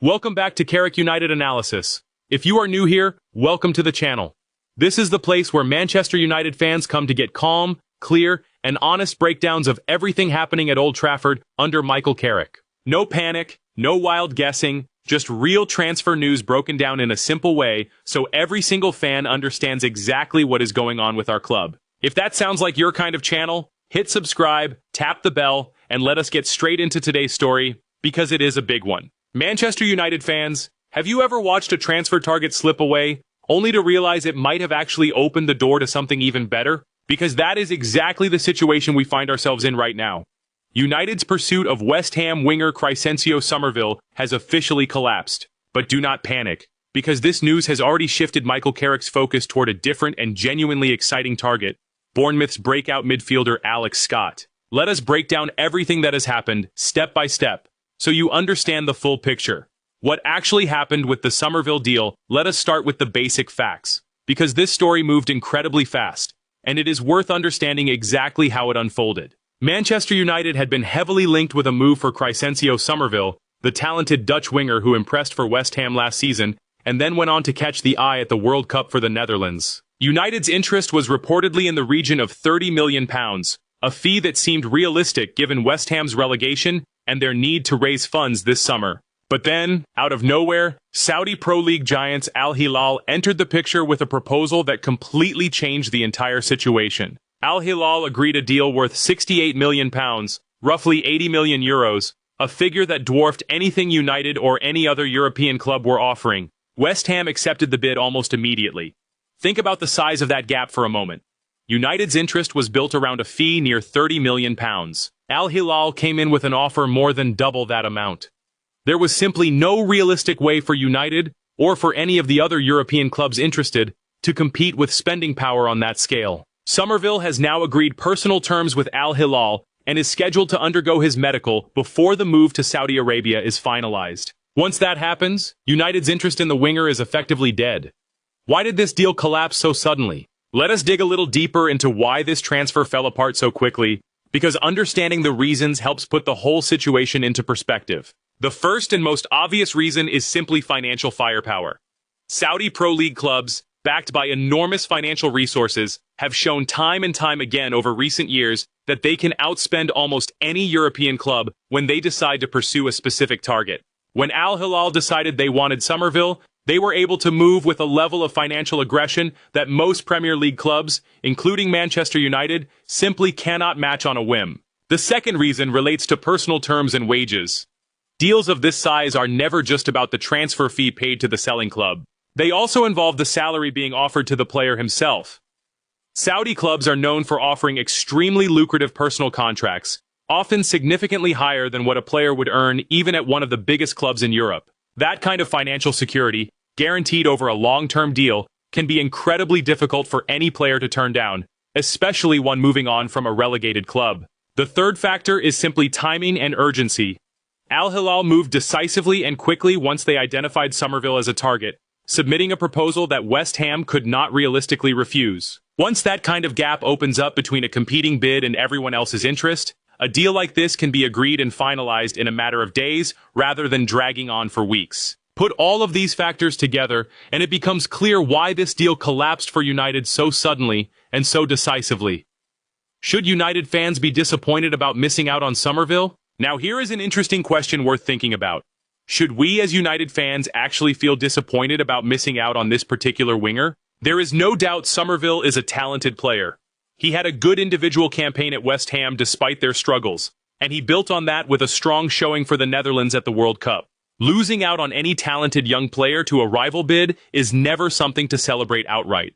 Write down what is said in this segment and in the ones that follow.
Welcome back to Carrick United Analysis. If you are new here, welcome to the channel. This is the place where Manchester United fans come to get calm, clear, and honest breakdowns of everything happening at Old Trafford under Michael Carrick. No panic, no wild guessing, just real transfer news broken down in a simple way so every single fan understands exactly what is going on with our club. If that sounds like your kind of channel, hit subscribe, tap the bell, and let us get straight into today's story, because it is a big one. Manchester United fans, have you ever watched a transfer target slip away, only to realize it might have actually opened the door to something even better? Because that is exactly the situation we find ourselves in right now. United's pursuit of West Ham winger Crescencio Somerville has officially collapsed. But do not panic, because this news has already shifted Michael Carrick's focus toward a different and genuinely exciting target, Bournemouth's breakout midfielder Alex Scott. Let us break down everything that has happened, step by step, so you understand the full picture. What actually happened with the Somerville deal? Let us start with the basic facts, because this story moved incredibly fast, and it is worth understanding exactly how it unfolded. Manchester United had been heavily linked with a move for Crescencio Somerville, the talented Dutch winger who impressed for West Ham last season, and then went on to catch the eye at the World Cup for the Netherlands. United's interest was reportedly in the region of £30 million, a fee that seemed realistic given West Ham's relegation and their need to raise funds this summer. But then, out of nowhere, Saudi Pro League giants Al Hilal entered the picture with a proposal that completely changed the entire situation. Al Hilal agreed a deal worth £68 million, roughly 80 million euros, a figure that dwarfed anything United or any other European club were offering. West Ham accepted the bid almost immediately. Think about the size of that gap for a moment. United's interest was built around a fee near £30 million. Al Hilal came in with an offer more than double that amount. There was simply no realistic way for United, or for any of the other European clubs interested, to compete with spending power on that scale. Somerville has now agreed personal terms with Al Hilal and is scheduled to undergo his medical before the move to Saudi Arabia is finalized. Once that happens, United's interest in the winger is effectively dead. Why did this deal collapse so suddenly? Let us dig a little deeper into why this transfer fell apart so quickly, because understanding the reasons helps put the whole situation into perspective. The first and most obvious reason is simply financial firepower. Saudi Pro League clubs, backed by enormous financial resources, have shown time and time again over recent years that they can outspend almost any European club when they decide to pursue a specific target. When Al Hilal decided they wanted Somerville, they were able to move with a level of financial aggression that most Premier League clubs, including Manchester United, simply cannot match on a whim. The second reason relates to personal terms and wages. Deals of this size are never just about the transfer fee paid to the selling club. They also involve the salary being offered to the player himself. Saudi clubs are known for offering extremely lucrative personal contracts, often significantly higher than what a player would earn even at one of the biggest clubs in Europe. That kind of financial security, guaranteed over a long-term deal, can be incredibly difficult for any player to turn down, especially one moving on from a relegated club. The third factor is simply timing and urgency. Al Hilal moved decisively and quickly once they identified Somerville as a target, submitting a proposal that West Ham could not realistically refuse. Once that kind of gap opens up between a competing bid and everyone else's interest, a deal like this can be agreed and finalized in a matter of days rather than dragging on for weeks. Put all of these factors together, and it becomes clear why this deal collapsed for United so suddenly and so decisively. Should United fans be disappointed about missing out on Somerville? Now here is an interesting question worth thinking about. Should we as United fans actually feel disappointed about missing out on this particular winger? There is no doubt Somerville is a talented player. He had a good individual campaign at West Ham despite their struggles, and he built on that with a strong showing for the Netherlands at the World Cup. Losing out on any talented young player to a rival bid is never something to celebrate outright.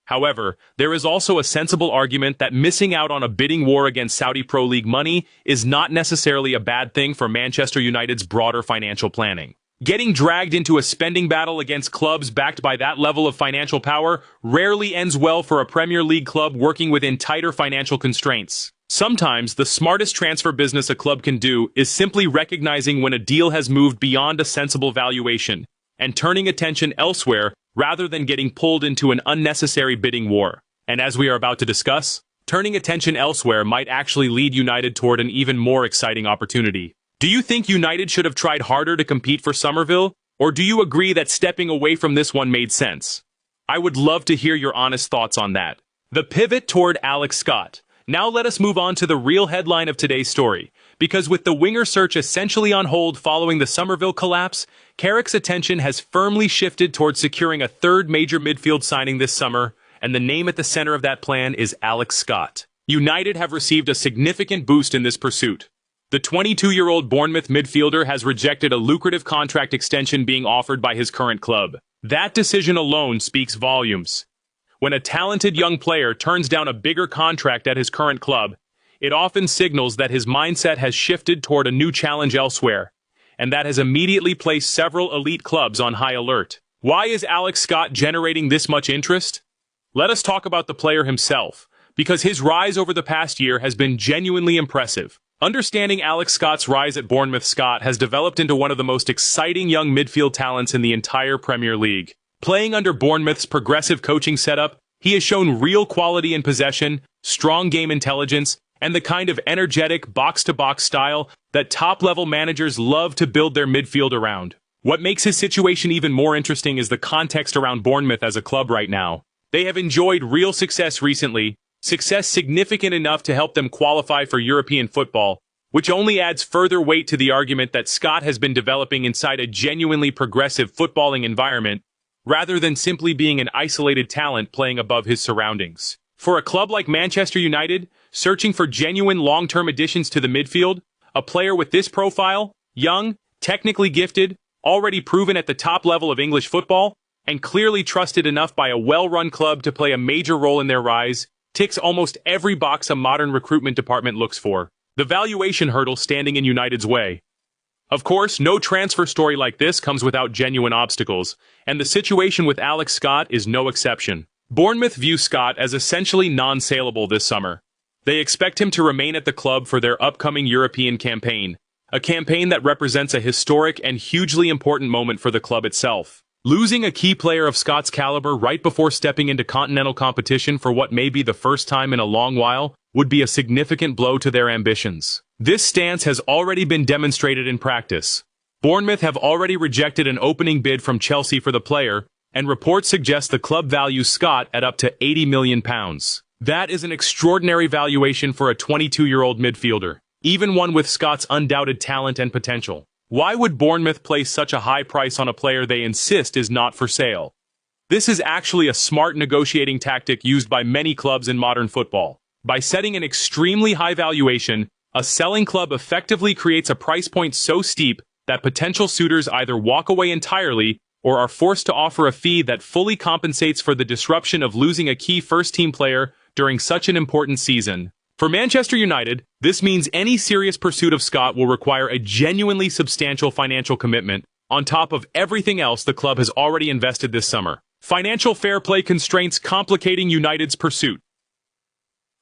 However, there is also a sensible argument that missing out on a bidding war against Saudi Pro League money is not necessarily a bad thing for Manchester United's broader financial planning. Getting dragged into a spending battle against clubs backed by that level of financial power rarely ends well for a Premier League club working within tighter financial constraints. Sometimes, the smartest transfer business a club can do is simply recognizing when a deal has moved beyond a sensible valuation and turning attention elsewhere rather than getting pulled into an unnecessary bidding war. And as we are about to discuss, turning attention elsewhere might actually lead United toward an even more exciting opportunity. Do you think United should have tried harder to compete for Somerville, or do you agree that stepping away from this one made sense? I would love to hear your honest thoughts on that. The pivot toward Alex Scott. Now let us move on to the real headline of today's story. Because with the winger search essentially on hold following the Somerville collapse, Carrick's attention has firmly shifted towards securing a third major midfield signing this summer, and the name at the center of that plan is Alex Scott. United have received a significant boost in this pursuit. The 22-year-old Bournemouth midfielder has rejected a lucrative contract extension being offered by his current club. That decision alone speaks volumes. When a talented young player turns down a bigger contract at his current club, it often signals that his mindset has shifted toward a new challenge elsewhere, and that has immediately placed several elite clubs on high alert. Why is Alex Scott generating this much interest? Let us talk about the player himself, because his rise over the past year has been genuinely impressive. Understanding Alex Scott's rise at Bournemouth, Scott has developed into one of the most exciting young midfield talents in the entire Premier League. Playing under Bournemouth's progressive coaching setup, he has shown real quality in possession, strong game intelligence, and the kind of energetic box-to-box style that top-level managers love to build their midfield around. What makes his situation even more interesting is the context around Bournemouth as a club right now. They have enjoyed real success recently, success significant enough to help them qualify for European football, which only adds further weight to the argument that Scott has been developing inside a genuinely progressive footballing environment, rather than simply being an isolated talent playing above his surroundings. For a club like Manchester United, searching for genuine long-term additions to the midfield, a player with this profile, young, technically gifted, already proven at the top level of English football, and clearly trusted enough by a well-run club to play a major role in their rise, ticks almost every box a modern recruitment department looks for. The valuation hurdle standing in United's way. Of course, no transfer story like this comes without genuine obstacles, and the situation with Alex Scott is no exception. Bournemouth view Scott as essentially non-saleable this summer. They expect him to remain at the club for their upcoming European campaign, a campaign that represents a historic and hugely important moment for the club itself. Losing a key player of Scott's caliber right before stepping into continental competition for what may be the first time in a long while would be a significant blow to their ambitions. This stance has already been demonstrated in practice. Bournemouth have already rejected an opening bid from Chelsea for the player, and reports suggest the club values Scott at up to £80 million. That is an extraordinary valuation for a 22-year-old midfielder, even one with Scott's undoubted talent and potential. Why would Bournemouth place such a high price on a player they insist is not for sale? This is actually a smart negotiating tactic used by many clubs in modern football. By setting an extremely high valuation, a selling club effectively creates a price point so steep that potential suitors either walk away entirely or are forced to offer a fee that fully compensates for the disruption of losing a key first-team player during such an important season. For Manchester United, this means any serious pursuit of Scott will require a genuinely substantial financial commitment, on top of everything else the club has already invested this summer. Financial fair play constraints complicating United's pursuit.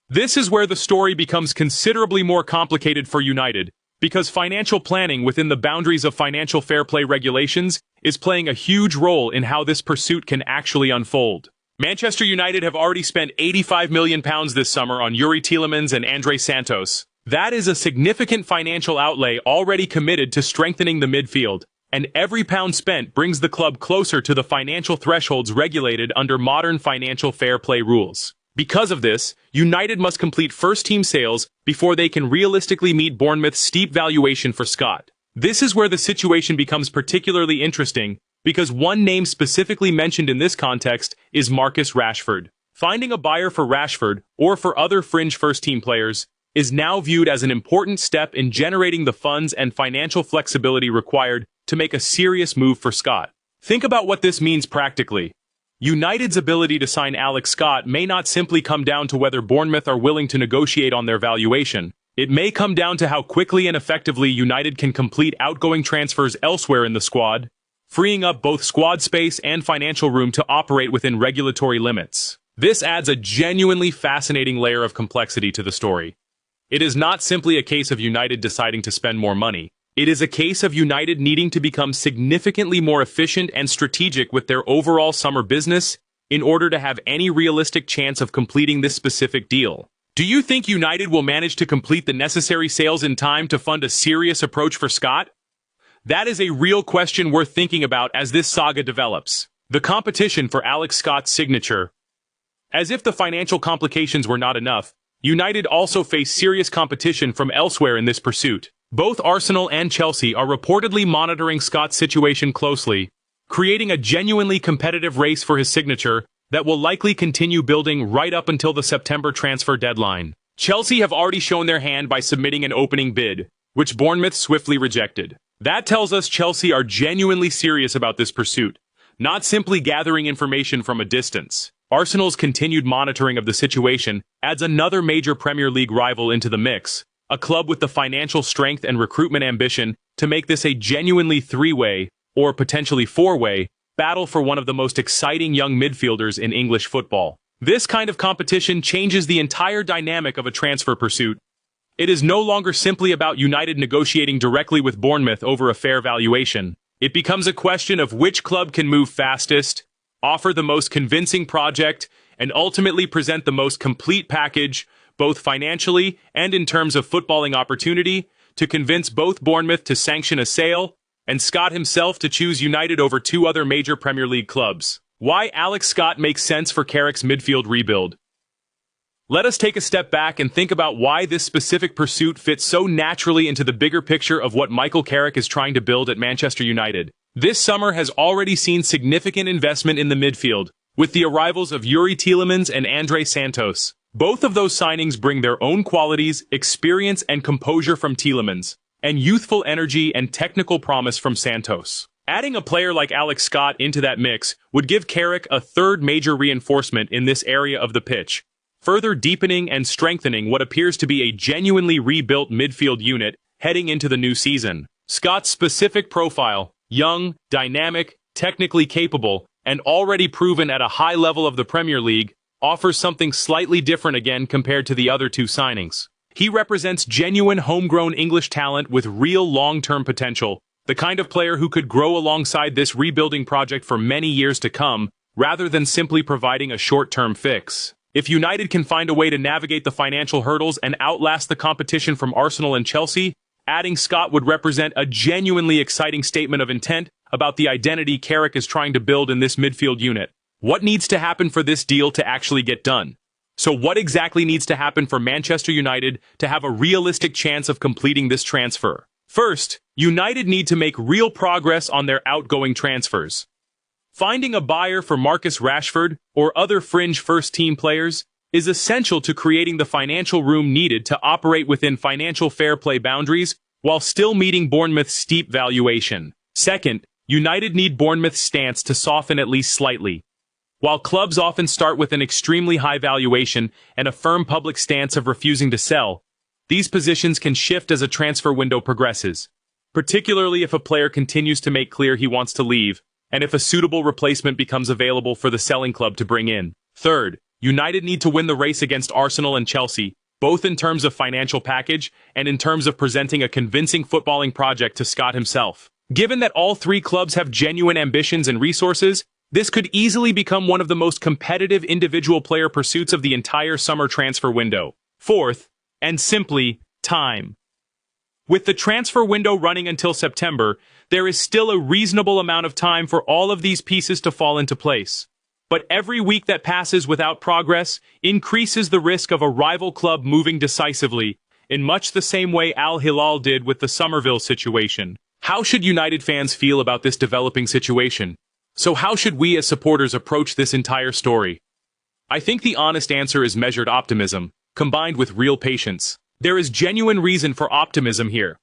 This is where the story becomes considerably more complicated for United, because financial planning within the boundaries of financial fair play regulations is playing a huge role in how this pursuit can actually unfold. Manchester United have already spent £85 million this summer on Yuri Tielemans and Andre Santos. That is a significant financial outlay already committed to strengthening the midfield, and every pound spent brings the club closer to the financial thresholds regulated under modern financial fair play rules. Because of this, United must complete first-team sales before they can realistically meet Bournemouth's steep valuation for Scott. This is where the situation becomes particularly interesting, because one name specifically mentioned in this context is Marcus Rashford. Finding a buyer for Rashford, or for other fringe first-team players, is now viewed as an important step in generating the funds and financial flexibility required to make a serious move for Scott. Think about what this means practically. United's ability to sign Alex Scott may not simply come down to whether Bournemouth are willing to negotiate on their valuation. It may come down to how quickly and effectively United can complete outgoing transfers elsewhere in the squad, freeing up both squad space and financial room to operate within regulatory limits. This adds a genuinely fascinating layer of complexity to the story. It is not simply a case of United deciding to spend more money. It is a case of United needing to become significantly more efficient and strategic with their overall summer business in order to have any realistic chance of completing this specific deal. Do you think United will manage to complete the necessary sales in time to fund a serious approach for Scott? That is a real question worth thinking about as this saga develops. The competition for Alex Scott's signature. As if the financial complications were not enough, United also face serious competition from elsewhere in this pursuit. Both Arsenal and Chelsea are reportedly monitoring Scott's situation closely, creating a genuinely competitive race for his signature that will likely continue building right up until the September transfer deadline. Chelsea have already shown their hand by submitting an opening bid, which Bournemouth swiftly rejected. That tells us Chelsea are genuinely serious about this pursuit, not simply gathering information from a distance. Arsenal's continued monitoring of the situation adds another major Premier League rival into the mix, a club with the financial strength and recruitment ambition to make this a genuinely three-way, or potentially four-way, battle for one of the most exciting young midfielders in English football. This kind of competition changes the entire dynamic of a transfer pursuit. It is no longer simply about United negotiating directly with Bournemouth over a fair valuation. It becomes a question of which club can move fastest, offer the most convincing project, and ultimately present the most complete package, both financially and in terms of footballing opportunity, to convince both Bournemouth to sanction a sale and Scott himself to choose United over two other major Premier League clubs. Why Alex Scott makes sense for Carrick's midfield rebuild. Let us take a step back and think about why this specific pursuit fits so naturally into the bigger picture of what Michael Carrick is trying to build at Manchester United. This summer has already seen significant investment in the midfield, with the arrivals of Yuri Tielemans and Andre Santos. Both of those signings bring their own qualities, experience and composure from Tielemans, and youthful energy and technical promise from Santos. Adding a player like Alex Scott into that mix would give Carrick a third major reinforcement in this area of the pitch, further deepening and strengthening what appears to be a genuinely rebuilt midfield unit heading into the new season. Scott's specific profile, young, dynamic, technically capable, and already proven at a high level of the Premier League, offers something slightly different again compared to the other two signings. He represents genuine homegrown English talent with real long-term potential, the kind of player who could grow alongside this rebuilding project for many years to come, rather than simply providing a short-term fix. If United can find a way to navigate the financial hurdles and outlast the competition from Arsenal and Chelsea, adding Scott would represent a genuinely exciting statement of intent about the identity Carrick is trying to build in this midfield unit. What needs to happen for this deal to actually get done? So what exactly needs to happen for Manchester United to have a realistic chance of completing this transfer? First, United need to make real progress on their outgoing transfers. Finding a buyer for Marcus Rashford or other fringe first-team players is essential to creating the financial room needed to operate within financial fair play boundaries while still meeting Bournemouth's steep valuation. Second, United need Bournemouth's stance to soften at least slightly. While clubs often start with an extremely high valuation and a firm public stance of refusing to sell, these positions can shift as a transfer window progresses, particularly if a player continues to make clear he wants to leave, and if a suitable replacement becomes available for the selling club to bring in. Third, United need to win the race against Arsenal and Chelsea, both in terms of financial package and in terms of presenting a convincing footballing project to Scott himself. Given that all three clubs have genuine ambitions and resources, this could easily become one of the most competitive individual player pursuits of the entire summer transfer window. Fourth, and simply, time. With the transfer window running until September, there is still a reasonable amount of time for all of these pieces to fall into place. But every week that passes without progress increases the risk of a rival club moving decisively, in much the same way Al Hilal did with the Summerville situation. How should United fans feel about this developing situation? So how should we as supporters approach this entire story? I think the honest answer is measured optimism, combined with real patience. There is genuine reason for optimism here.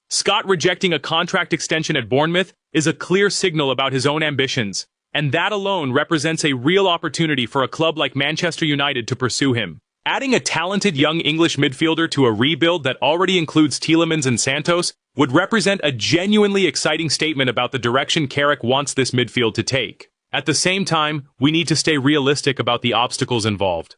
Scott rejecting a contract extension at Bournemouth is a clear signal about his own ambitions, and that alone represents a real opportunity for a club like Manchester United to pursue him. Adding a talented young English midfielder to a rebuild that already includes Tielemans and Santos would represent a genuinely exciting statement about the direction Carrick wants this midfield to take. At the same time, we need to stay realistic about the obstacles involved.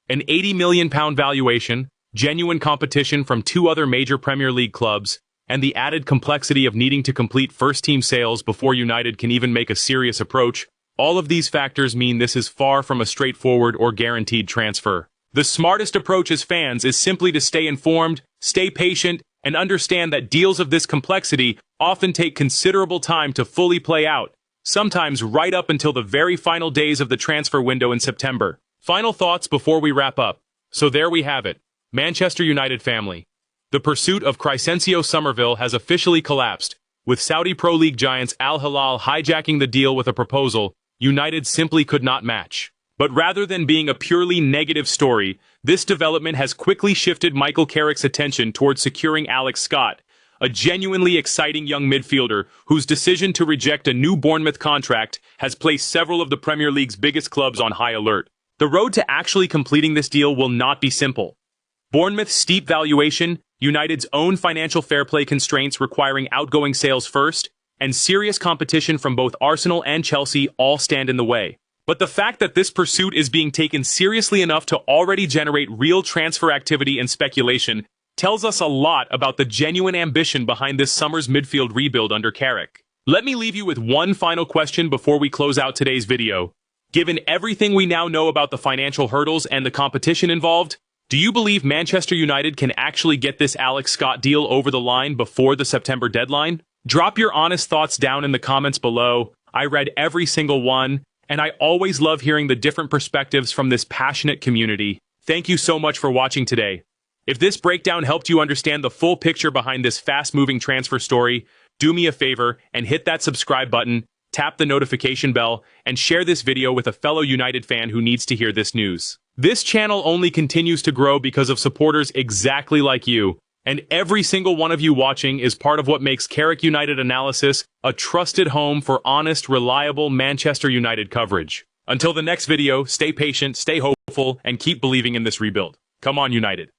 An £80 million valuation, genuine competition from two other major Premier League clubs, and the added complexity of needing to complete first-team sales before United can even make a serious approach, all of these factors mean this is far from a straightforward or guaranteed transfer. The smartest approach as fans is simply to stay informed, stay patient, and understand that deals of this complexity often take considerable time to fully play out, sometimes right up until the very final days of the transfer window in September. Final thoughts before we wrap up. So there we have it. Manchester United family. The pursuit of Crescencio Summerville has officially collapsed, with Saudi Pro League giants Al Hilal hijacking the deal with a proposal United simply could not match. But rather than being a purely negative story, this development has quickly shifted Michael Carrick's attention towards securing Alex Scott, a genuinely exciting young midfielder whose decision to reject a new Bournemouth contract has placed several of the Premier League's biggest clubs on high alert. The road to actually completing this deal will not be simple. Bournemouth's steep valuation, United's own financial fair play constraints requiring outgoing sales first, and serious competition from both Arsenal and Chelsea all stand in the way. But the fact that this pursuit is being taken seriously enough to already generate real transfer activity and speculation tells us a lot about the genuine ambition behind this summer's midfield rebuild under Carrick. Let me leave you with one final question before we close out today's video. Given everything we now know about the financial hurdles and the competition involved, do you believe Manchester United can actually get this Alex Scott deal over the line before the September deadline? Drop your honest thoughts down in the comments below. I read every single one, and I always love hearing the different perspectives from this passionate community. Thank you so much for watching today. If this breakdown helped you understand the full picture behind this fast-moving transfer story, do me a favor and hit that subscribe button, tap the notification bell, and share this video with a fellow United fan who needs to hear this news. This channel only continues to grow because of supporters exactly like you, and every single one of you watching is part of what makes Carrick United Analysis a trusted home for honest, reliable Manchester United coverage. Until the next video, stay patient, stay hopeful, and keep believing in this rebuild. Come on, United.